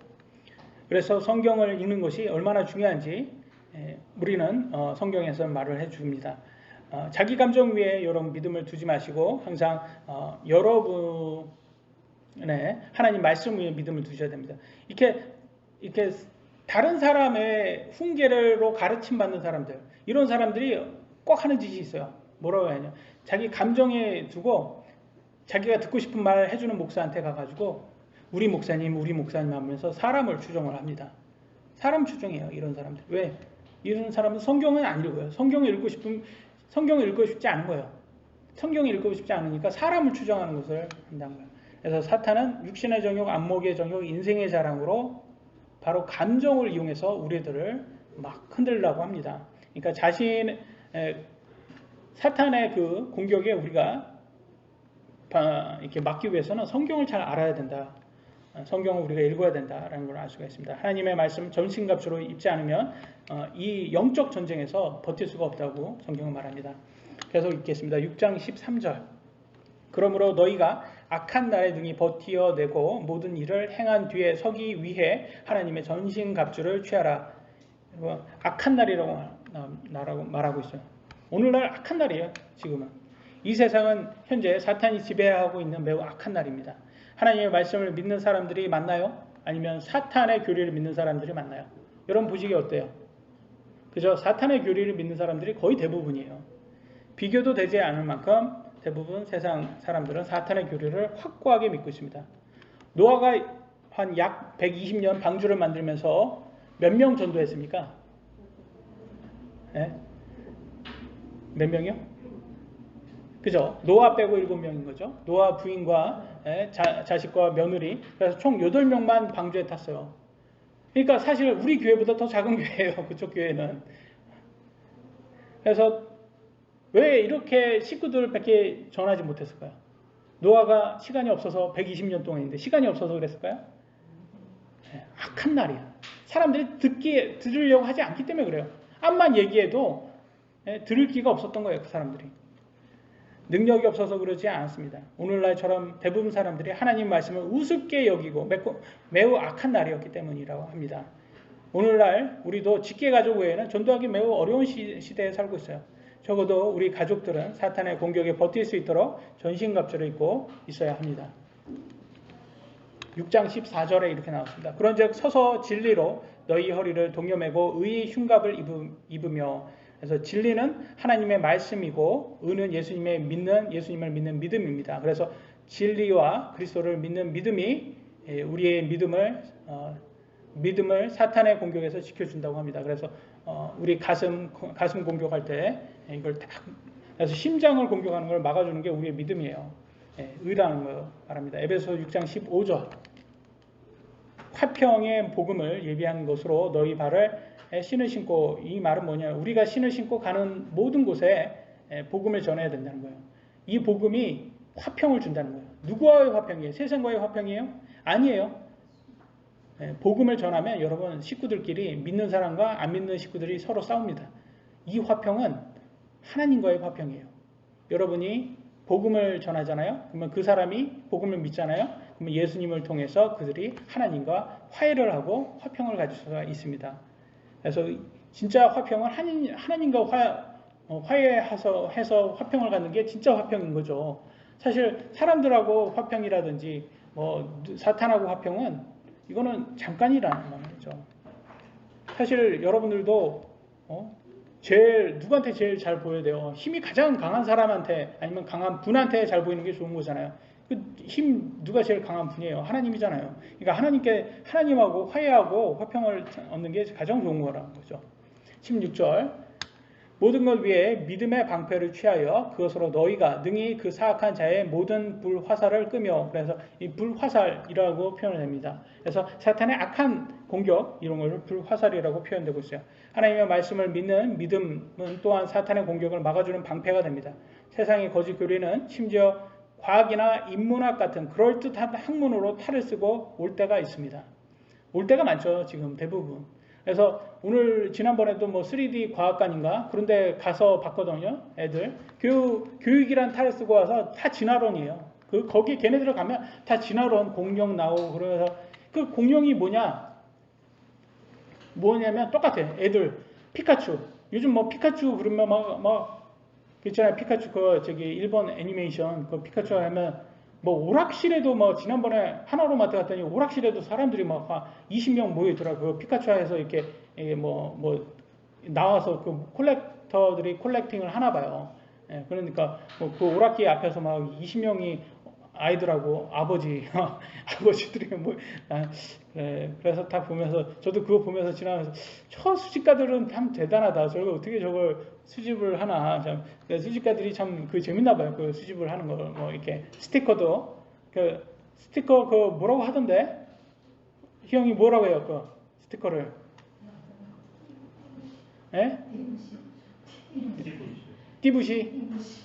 그래서 성경을 읽는 것이 얼마나 중요한지 우리는 성경에서 말을 해줍니다. 자기 감정 위에 여러분 믿음을 두지 마시고 항상 여러분의 하나님 말씀 위에 믿음을 두셔야 됩니다. 이렇게 다른 사람의 훈계로 가르침 받는 사람들 이런 사람들이 꼭 하는 짓이 있어요. 뭐라고 해야 하냐. 자기 감정에 두고 자기가 듣고 싶은 말 해주는 목사한테 가가지고 우리 목사님 하면서 사람을 추종을 합니다. 사람 추종해요. 이런 사람들. 왜? 이런 사람은 성경은 안 읽어요. 성경을 읽고 싶지 않은 거예요. 성경을 읽고 싶지 않으니까 사람을 추종하는 것을 한다는 거예요. 그래서 사탄은 육신의 정욕, 안목의 정욕, 인생의 자랑으로 바로 감정을 이용해서 우리들을 막 흔들려고 합니다. 그러니까 사탄의 그 공격에 우리가 이렇게 막기 위해서는 성경을 잘 알아야 된다. 성경을 우리가 읽어야 된다라는 걸 알 수가 있습니다. 하나님의 말씀 전신갑주로 입지 않으면 이 영적 전쟁에서 버틸 수가 없다고 성경은 말합니다. 계속 읽겠습니다. 6장 13절 그러므로 너희가 악한 날에 등이 버티어내고 모든 일을 행한 뒤에 서기 위해 하나님의 전신갑주를 취하라. 악한 날이라고 말하고 있어요. 오늘날 악한 날이에요. 지금은. 이 세상은 현재 사탄이 지배하고 있는 매우 악한 날입니다. 하나님의 말씀을 믿는 사람들이 많나요? 아니면 사탄의 교리를 믿는 사람들이 많나요? 여러분 보시기 어때요? 그죠? 사탄의 교리를 믿는 사람들이 거의 대부분이에요. 비교도 되지 않을 만큼 대부분 세상 사람들은 사탄의 교리를 확고하게 믿고 있습니다. 노아가 한 약 120년 방주를 만들면서 몇 명 전도했습니까? 네? 몇 명이요? 그죠? 노아 빼고 7명인 거죠. 노아 부인과 자식과 며느리. 그래서 총 8명만 방주에 탔어요. 그러니까 사실 우리 교회보다 더 작은 교회예요. 그쪽 교회는. 그래서 왜 이렇게 식구들밖에 전하지 못했을까요? 노아가 시간이 없어서 120년 동안 있는데 시간이 없어서 그랬을까요? 악한 날이야. 사람들이 들으려고 하지 않기 때문에 그래요. 암만 얘기해도 들을 기가 없었던 거예요. 그 사람들이. 능력이 없어서 그러지 않았습니다. 오늘날처럼 대부분 사람들이 하나님 말씀을 우습게 여기고 매우 악한 날이었기 때문이라고 합니다. 오늘날 우리도 직계가족 외에는 전도하기 매우 어려운 시대에 살고 있어요. 적어도 우리 가족들은 사탄의 공격에 버틸 수 있도록 전신갑주를 입고 있어야 합니다. 6장 14절에 이렇게 나왔습니다. 그런즉 서서 진리로 너희 허리를 동여매고 의의 흉갑을 입으며. 그래서 진리는 하나님의 말씀이고 의는 예수님을 믿는 믿음입니다. 그래서 진리와 그리스도를 믿는 믿음이 우리의 믿음을 사탄의 공격에서 지켜준다고 합니다. 그래서 우리 가슴 공격할 때 이걸 딱 그래서 심장을 공격하는 걸 막아주는 게 우리의 믿음이에요. 의라는 거 말합니다. 에베소 6장 15절 화평의 복음을 예비한 것으로 너희 발을 신을 신고. 이 말은 뭐냐? 우리가 신을 신고 가는 모든 곳에 복음을 전해야 된다는 거예요. 이 복음이 화평을 준다는 거예요. 누구와의 화평이에요? 세상과의 화평이에요? 아니에요. 복음을 전하면 여러분 식구들끼리 믿는 사람과 안 믿는 식구들이 서로 싸웁니다. 이 화평은 하나님과의 화평이에요. 여러분이 복음을 전하잖아요. 그러면 그 사람이 복음을 믿잖아요. 그러면 예수님을 통해서 그들이 하나님과 화해를 하고 화평을 가질 수가 있습니다. 그래서 진짜 화평은 하나님과 화해해서 화평을 갖는 게 진짜 화평인 거죠. 사실 사람들하고 화평이라든지 사탄하고 화평은 이거는 잠깐이라는 말이죠. 사실 여러분들도 누구한테 제일 잘 보여야 돼요? 힘이 가장 강한 사람한테 아니면 강한 분한테 잘 보이는 게 좋은 거잖아요. 그 힘 누가 제일 강한 분이에요? 하나님이잖아요. 그러니까 하나님하고 화해하고 화평을 얻는 게 가장 좋은 거라는 거죠. 16절 모든 것 위에 믿음의 방패를 취하여 그것으로 너희가 능히 그 사악한 자의 모든 불화살을 끄며. 그래서 이 불화살이라고 표현을 합니다. 그래서 사탄의 악한 공격 이런 것을 불화살이라고 표현되고 있어요. 하나님의 말씀을 믿는 믿음은 또한 사탄의 공격을 막아주는 방패가 됩니다. 세상의 거짓 교리는 심지어 과학이나 인문학 같은 그럴듯한 학문으로 탈을 쓰고 올 때가 있습니다. 올 때가 많죠. 지금 대부분. 그래서 지난번에도 3D 과학관인가 그런데 가서 봤거든요. 애들 교육이란 탈을 쓰고 와서 다 진화론이에요. 거기 걔네들 가면 다 진화론 공룡 나오고. 그래서 그 공룡이 뭐냐면 똑같아. 애들 피카츄 요즘 피카츄 그러면 있잖아요. 피카츄 일본 애니메이션 피카츄 하면 오락실에도 지난번에 하나로마트 갔더니 오락실에도 사람들이 20명 모여있더라. 피카츄에서 이렇게 나와서 콜렉터들이 콜렉팅을 하나 봐요. 그러니까 그 오락기 앞에서 20명이 아이들하고 아버지들이 그래서 다 보면서 저도 그거 보면서 지나면서 저 수집가들은 참 대단하다. 저걸 어떻게 저걸 수집을 하나. 참 수집가들이 참 재밌나 봐요. 그 수집을 하는 거. 이렇게 스티커도 스티커 뭐라고 하던데? 희영이 뭐라고 해요? 스티커를? 예? 띠부시?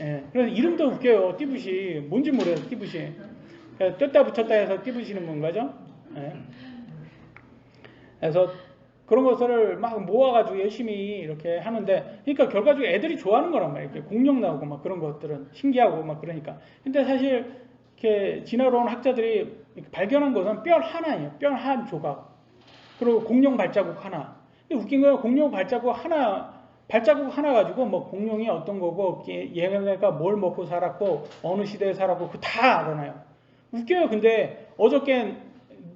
예. 그래서 이름도 웃겨요. 띠부시. 뭔지 모르겠어요. 띠부시. 뗐다 붙였다 해서 띠부시는 건가죠? 예. 그래서 그런 것을 막 모아가지고 열심히 이렇게 하는데, 그러니까 결과적으로 애들이 좋아하는 거란 말이에요. 이렇게 공룡 나오고 그런 것들은 신기하고 그러니까. 근데 사실 이렇게 진화론 학자들이 발견한 것은 뼈 하나예요. 뼈 한 조각. 그리고 공룡 발자국 하나. 근데 웃긴 거예요. 공룡 발자국 하나 가지고 공룡이 어떤 거고 얘네가 뭘 먹고 살았고 어느 시대에 살았고 다 알아놔요. 웃겨요. 근데 어저께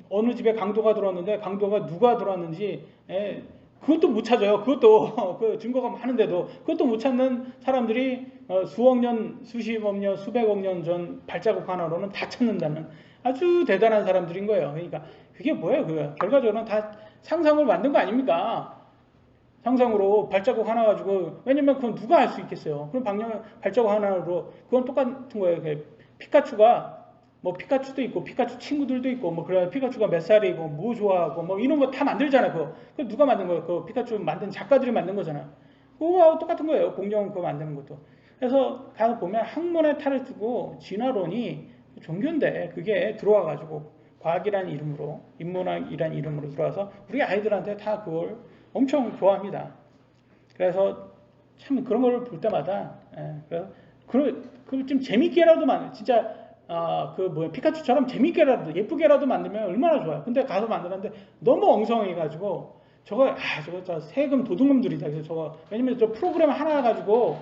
어느 집에 강도가 들어왔는데 강도가 누가 들어왔는지 그것도 못 찾아요. 그것도 그 증거가 많은데도 그것도 못 찾는 사람들이 수억 년, 수십억 년, 수백억 년 전 발자국 하나로는 다 찾는다는 아주 대단한 사람들인 거예요. 그러니까 그게 뭐예요? 그 결과적으로는 다 상상을 만든 거 아닙니까? 상상으로 발자국 하나 가지고 왜냐면 그건 누가 알 수 있겠어요. 그럼 발자국 하나로 그건 똑같은 거예요. 피카츄가 뭐 피카츄도 있고 피카츄 친구들도 있고 뭐 그래 피카츄가 몇 살이고 뭐 좋아하고 뭐 이런 거 다 만들잖아. 그거 누가 만든 거예요? 그 피카츄 만든 작가들이 만든 거잖아. 그거하고 똑같은 거예요. 공룡 그거 만드는 것도. 그래서 가서 보면 학문의 탈을 두고 진화론이 종교인데 그게 들어와 가지고 과학이라는 이름으로 인문학이라는 이름으로 들어와서 우리 아이들한테 다 그걸 엄청 좋아합니다. 그래서 참 그런 걸 볼 때마다 그래서 그걸 좀 재밌게라도 진짜 피카츄처럼 재밌게라도 예쁘게라도 만들면 얼마나 좋아요. 근데 가서 만들었는데 너무 엉성해가지고 저거 세금 도둑놈들이다. 그래서 저거 왜냐면 저 프로그램 하나 가지고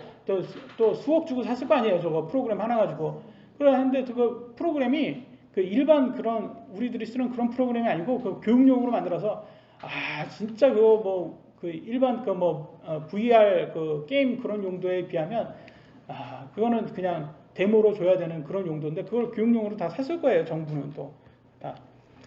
또 수억 주고 샀을 거 아니에요. 저거 프로그램 하나 가지고 그러는데 그 프로그램이 그 일반 그런 우리들이 쓰는 그런 프로그램이 아니고 그 교육용으로 만들어서 진짜 그거 뭐 그 일반 VR 그 게임 그런 용도에 비하면 그거는 그냥 데모로 줘야 되는 그런 용도인데 그걸 교육용으로 다 샀을 거예요. 정부는 또 다.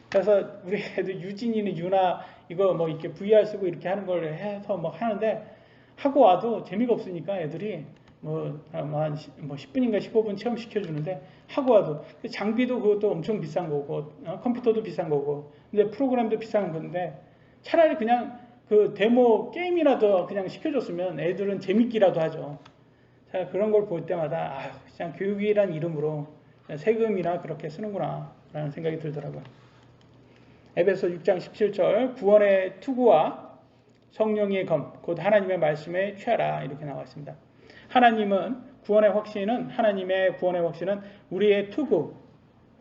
그래서 우리 애들 유진이는 유나 이거 뭐 이렇게 VR 쓰고 이렇게 하는 걸 해서 뭐 하는데 하고 와도 재미가 없으니까 애들이 한 10분인가 15분 체험 시켜주는데 하고 와도 장비도 그것도 엄청 비싼 거고 컴퓨터도 비싼 거고 근데 프로그램도 비싼 건데 차라리 그냥 그 데모 게임이라도 그냥 시켜줬으면 애들은 재밌기라도 하죠. 자, 그런 걸 볼 때마다 그냥 교육이란 이름으로 세금이나 그렇게 쓰는구나 라는 생각이 들더라고요. 에베소 6장 17절 구원의 투구와 성령의 검 곧 하나님의 말씀에 취하라 이렇게 나와 있습니다. 하나님의 구원의 확신은 우리의 투구와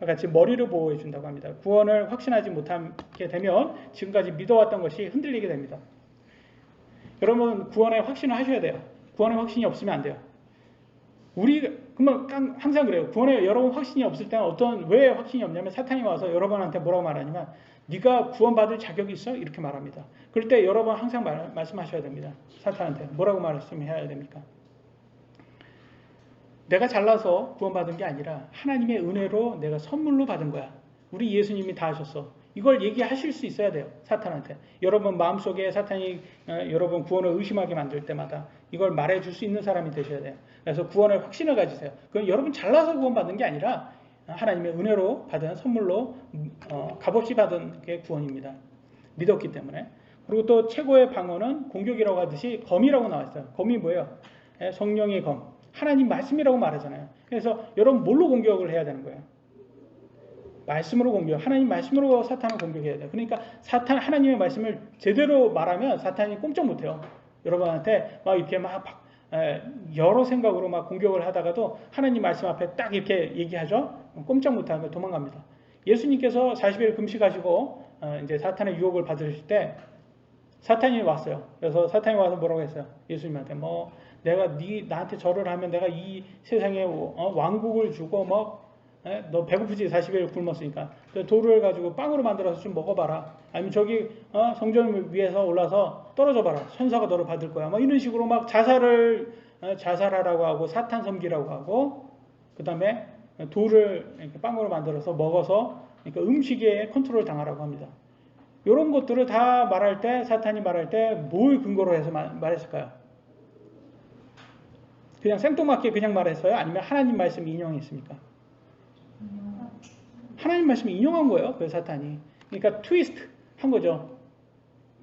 같이 머리를 보호해 준다고 합니다. 구원을 확신하지 못하게 되면 지금까지 믿어왔던 것이 흔들리게 됩니다. 여러분 구원의 확신을 하셔야 돼요. 구원의 확신이 없으면 안 돼요. 그러면 항상 그래요. 구원에 여러분 확신이 없을 때는 왜 확신이 없냐면 사탄이 와서 여러분한테 뭐라고 말하냐면 네가 구원받을 자격이 있어? 이렇게 말합니다. 그럴 때 여러분 항상 말씀하셔야 됩니다. 사탄한테 뭐라고 말씀해야 됩니까? 내가 잘나서 구원받은 게 아니라 하나님의 은혜로 내가 선물로 받은 거야. 우리 예수님이 다 하셨어. 이걸 얘기하실 수 있어야 돼요. 사탄한테. 여러분 마음속에 사탄이 여러분 구원을 의심하게 만들 때마다 이걸 말해줄 수 있는 사람이 되셔야 돼요. 그래서 구원의 확신을 가지세요. 그건 여러분 잘나서 구원받은 게 아니라 하나님의 은혜로 받은 선물로 값없이 받은 게 구원입니다. 믿었기 때문에. 그리고 또 최고의 방어는 공격이라고 하듯이 검이라고 나왔어요. 검이 뭐예요? 성령의 검. 하나님 말씀이라고 말하잖아요. 그래서 여러분 뭘로 공격을 해야 되는 거예요? 말씀으로 하나님 말씀으로 사탄을 공격해야 돼요. 그러니까 하나님의 말씀을 제대로 말하면 사탄이 꼼짝 못해요. 여러분한테 막 이렇게 여러 생각으로 막 공격을 하다가도 하나님 말씀 앞에 딱 이렇게 얘기하죠. 꼼짝 못하면 도망갑니다. 예수님께서 40일 금식하시고 이제 사탄의 유혹을 받으실 때 사탄이 왔어요. 그래서 사탄이 와서 뭐라고 했어요? 예수님한테 내가 나한테 절을 하면 내가 이 세상에 왕국을 주고 너 배고프지 40일 굶었으니까 돌을 가지고 빵으로 만들어서 좀 먹어봐라. 아니면 저기 성전 위에서 올라서 떨어져봐라. 천사가 너를 받을 거야. 이런 식으로 막 자살하라고 하고 사탄 섬기라고 하고 그 다음에 돌을 이렇게 빵으로 만들어서 먹어서 그러니까 음식에 컨트롤 당하라고 합니다. 이런 것들을 다 말할 때 사탄이 말할 때 뭘 근거로 해서 말했을까요? 그냥 생뚱맞게 그냥 말했어요? 아니면 하나님 말씀 인용했습니까? 하나님 말씀을 인용한 거예요. 그 사탄이. 그러니까 트위스트 한 거죠.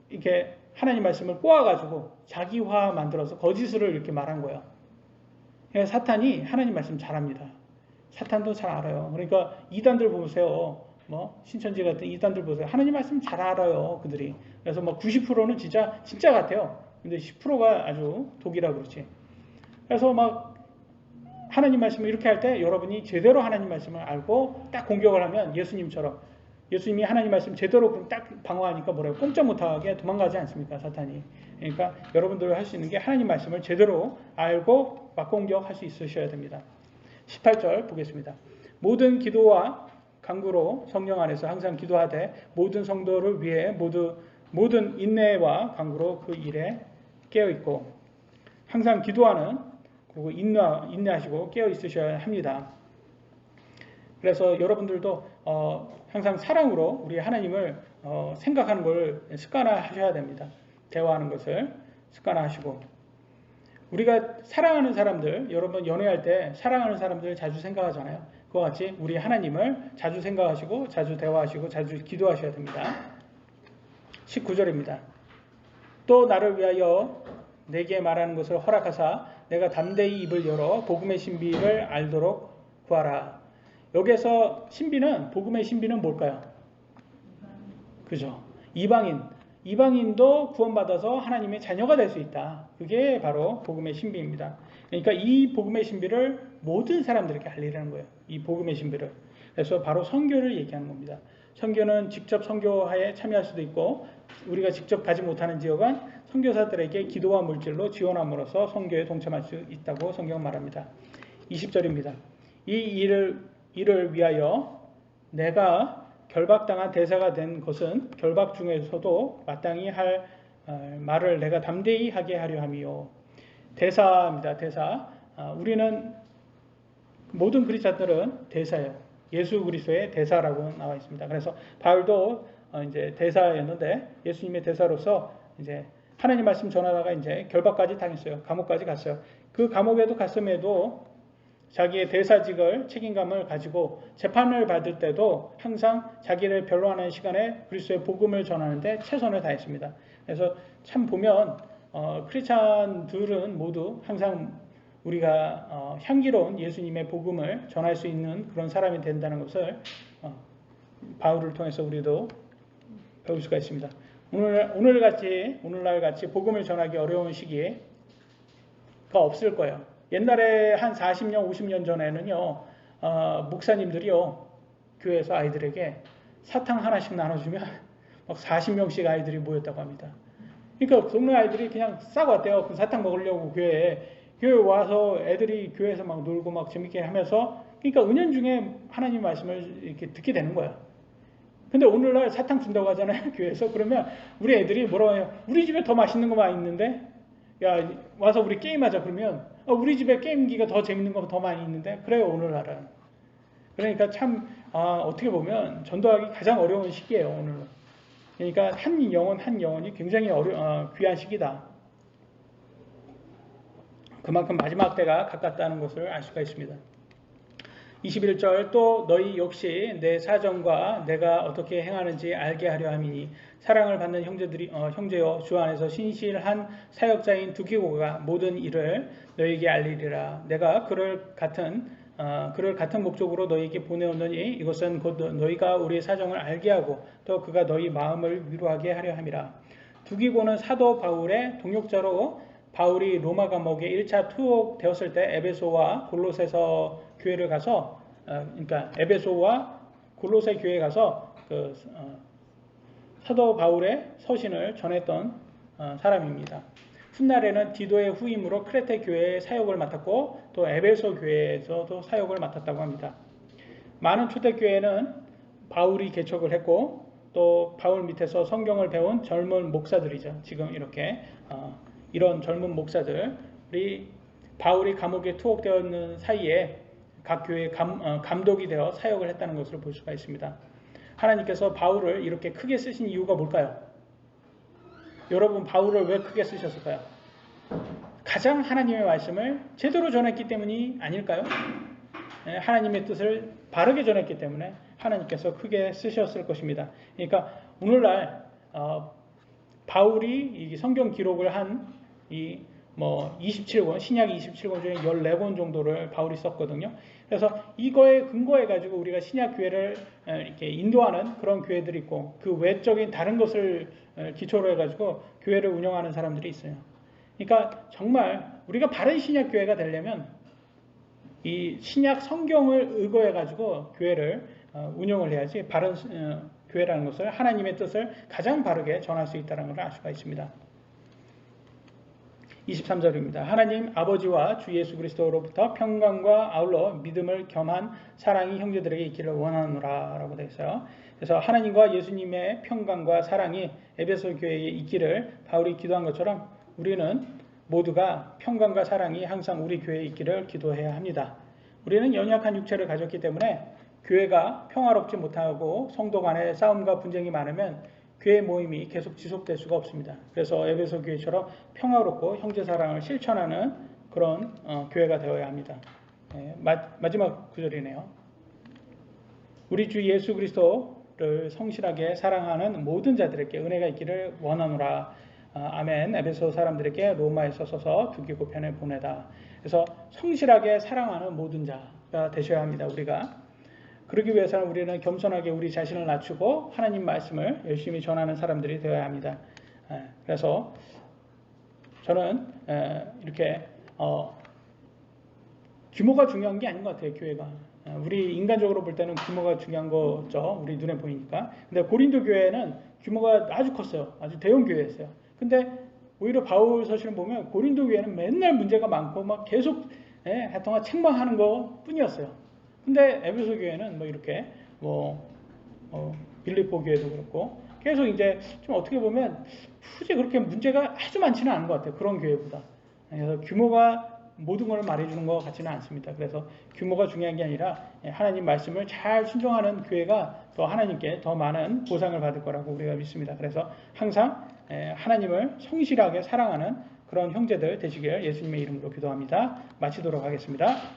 이렇게 하나님 말씀을 꼬아가지고 자기화 만들어서 거짓을 이렇게 말한 거예요. 그러니까 사탄이 하나님 말씀 잘합니다. 사탄도 잘 알아요. 그러니까 이단들 보세요. 신천지 같은 이단들 보세요. 하나님 말씀 잘 알아요. 그들이. 그래서 90%는 진짜 같아요. 근데 10%가 아주 독이라 그렇지. 그래서 하나님 말씀을 이렇게 할 때 여러분이 제대로 하나님 말씀을 알고 딱 공격을 하면 예수님처럼 예수님이 하나님 말씀 제대로 딱 방어하니까 뭐래요? 꼼짝 못하게 도망가지 않습니까? 사탄이. 그러니까 여러분들 할 수 있는 게 하나님 말씀을 제대로 알고 맞공격할 수 있으셔야 됩니다. 18절 보겠습니다. 모든 기도와 간구로 성령 안에서 항상 기도하되 모든 성도를 위해 모두 모든 인내와 간구로 그 일에 깨어 있고 항상 기도하는 그리고 인내하시고 깨어 있으셔야 합니다. 그래서 여러분들도 항상 사랑으로 우리 하나님을 생각하는 걸 습관화하셔야 됩니다. 대화하는 것을 습관화하시고 우리가 사랑하는 사람들, 여러분 연애할 때 사랑하는 사람들 자주 생각하잖아요. 그와 같이 우리 하나님을 자주 생각하시고 자주 대화하시고 자주 기도하셔야 됩니다. 19절입니다. 또 나를 위하여 내게 말하는 것을 허락하사 내가 담대히 입을 열어 복음의 신비를 알도록 구하라. 여기에서 신비는 복음의 신비는 뭘까요? 그죠? 이방인도 구원받아서 하나님의 자녀가 될 수 있다. 그게 바로 복음의 신비입니다. 그러니까 이 복음의 신비를 모든 사람들에게 알리라는 거예요. 이 복음의 신비를. 그래서 바로 선교를 얘기하는 겁니다. 선교는 직접 선교하에 참여할 수도 있고 우리가 직접 가지 못하는 지역은 선교사들에게 기도와 물질로 지원함으로써 선교에 동참할 수 있다고 성경은 말합니다. 20절입니다. 이 일을 위하여 내가 결박당한 대사가 된 것은 결박 중에서도 마땅히 할 말을 내가 담대히 하게 하려 함이요. 대사입니다. 대사. 우리는 모든 그리스도인들은 대사예요. 예수 그리스도의 대사라고 나와 있습니다. 그래서 바울도 이제 대사였는데 예수님의 대사로서 이제 하나님 말씀 전하다가 이제 결박까지 당했어요. 감옥까지 갔어요. 그 감옥에도 갔음에도 자기의 대사직을 책임감을 가지고 재판을 받을 때도 항상 자기를 변론하는 시간에 그리스도의 복음을 전하는데 최선을 다했습니다. 그래서 참 보면 크리스찬들은 모두 항상 우리가 향기로운 예수님의 복음을 전할 수 있는 그런 사람이 된다는 것을 바울을 통해서 우리도 배울 수가 있습니다. 오늘날 같이 복음을 전하기 어려운 시기가 없을 거예요. 옛날에 한 40년, 50년 전에는요, 목사님들이요, 교회에서 아이들에게 사탕 하나씩 나눠주면 막 40명씩 아이들이 모였다고 합니다. 그러니까 동네 아이들이 그냥 싹 왔대요. 그 사탕 먹으려고 교회에 와서 애들이 교회에서 막 놀고 막 재밌게 하면서 그러니까 은연중에 하나님 말씀을 이렇게 듣게 되는 거예요. 근데 오늘날 사탕 준다고 하잖아요. 교회에서. 그러면 우리 애들이 뭐라고 해요? 우리 집에 더 맛있는 거만 있는데 야 와서 우리 게임하자 그러면 우리 집에 게임기가 더 재밌는 거 더 많이 있는데 그래요 오늘날은. 그러니까 참 어떻게 보면 전도하기 가장 어려운 시기예요 오늘은. 그러니까 한 영혼이 굉장히 귀한 시기다. 그만큼 마지막 때가 가깝다는 것을 알 수가 있습니다. 21절 또 너희 역시 내 사정과 내가 어떻게 행하는지 알게 하려 함이니 사랑을 받는 형제여 주 안에서 신실한 사역자인 두기고가 모든 일을 너희에게 알리리라. 내가 그를 같은 목적으로 너희에게 보내었느니 이것은 곧 너희가 우리의 사정을 알게 하고 또 그가 너희 마음을 위로하게 하려 함이라. 두기고는 사도 바울의 동역자로 바울이 로마 감옥에 1차 투옥되었을 때 에베소와 골로새서 교회를 가서 그러니까 에베소와 골로새 교회에 가서 사도 바울의 서신을 전했던 사람입니다. 훗날에는 디도의 후임으로 크레테 교회의 사역을 맡았고 또 에베소 교회에서도 사역을 맡았다고 합니다. 많은 초대교회는 바울이 개척을 했고 또 바울 밑에서 성경을 배운 젊은 목사들이죠. 지금 이렇게 이런 젊은 목사들이 바울이 감옥에 투옥되어 있는 사이에 각 교회의 감독이 되어 사역을 했다는 것을 볼 수가 있습니다. 하나님께서 바울을 이렇게 크게 쓰신 이유가 뭘까요? 여러분 바울을 왜 크게 쓰셨을까요? 가장 하나님의 말씀을 제대로 전했기 때문이 아닐까요? 하나님의 뜻을 바르게 전했기 때문에 하나님께서 크게 쓰셨을 것입니다. 그러니까 오늘날 바울이 이 성경 기록을 한 27권, 신약 27권 중에 14권 정도를 바울이 썼거든요. 그래서 이거에 근거해 가지고 우리가 신약 교회를 이렇게 인도하는 그런 교회들이 있고 그 외적인 다른 것을 기초로 해 가지고 교회를 운영하는 사람들이 있어요. 그러니까 정말 우리가 바른 신약 교회가 되려면 이 신약 성경을 의거해 가지고 교회를 운영을 해야지 바른 교회라는 것을 하나님의 뜻을 가장 바르게 전할 수 있다는 것을 알 수가 있습니다. 23절입니다. 하나님 아버지와 주 예수 그리스도로부터 평강과 아울러 믿음을 겸한 사랑이 형제들에게 있기를 원하노라 라고 되어 있어요. 그래서 하나님과 예수님의 평강과 사랑이 에베소 교회에 있기를 바울이 기도한 것처럼 우리는 모두가 평강과 사랑이 항상 우리 교회에 있기를 기도해야 합니다. 우리는 연약한 육체를 가졌기 때문에 교회가 평화롭지 못하고 성도 간의 싸움과 분쟁이 많으면 교회 모임이 계속 지속될 수가 없습니다. 그래서 에베소 교회처럼 평화롭고 형제사랑을 실천하는 그런 교회가 되어야 합니다. 마지막 구절이네요. 우리 주 예수 그리스도를 성실하게 사랑하는 모든 자들에게 은혜가 있기를 원하노라. 아멘. 에베소 사람들에게 로마에서 써서 두기고편에 보내다. 그래서 성실하게 사랑하는 모든 자가 되셔야 합니다. 우리가. 그러기 위해서는 우리는 겸손하게 우리 자신을 낮추고 하나님 말씀을 열심히 전하는 사람들이 되어야 합니다. 그래서 저는 이렇게 규모가 중요한 게 아닌 것 같아요. 교회가. 우리 인간적으로 볼 때는 규모가 중요한 거죠. 우리 눈에 보이니까. 근데 고린도 교회는 규모가 아주 컸어요. 아주 대형 교회였어요. 근데 오히려 바울 서신을 보면 고린도 교회는 맨날 문제가 많고 막 계속 하여튼 책망하는 것 뿐이었어요. 근데 에베소 교회는 뭐 이렇게 빌립보 교회도 그렇고 계속 이제 좀 어떻게 보면 굳이 그렇게 문제가 아주 많지는 않은 것 같아요. 그런 교회보다. 그래서 규모가 모든 걸 말해주는 것 같지는 않습니다. 그래서 규모가 중요한 게 아니라 하나님 말씀을 잘 순종하는 교회가 더 하나님께 더 많은 보상을 받을 거라고 우리가 믿습니다. 그래서 항상 하나님을 성실하게 사랑하는 그런 형제들 되시길 예수님의 이름으로 기도합니다. 마치도록 하겠습니다.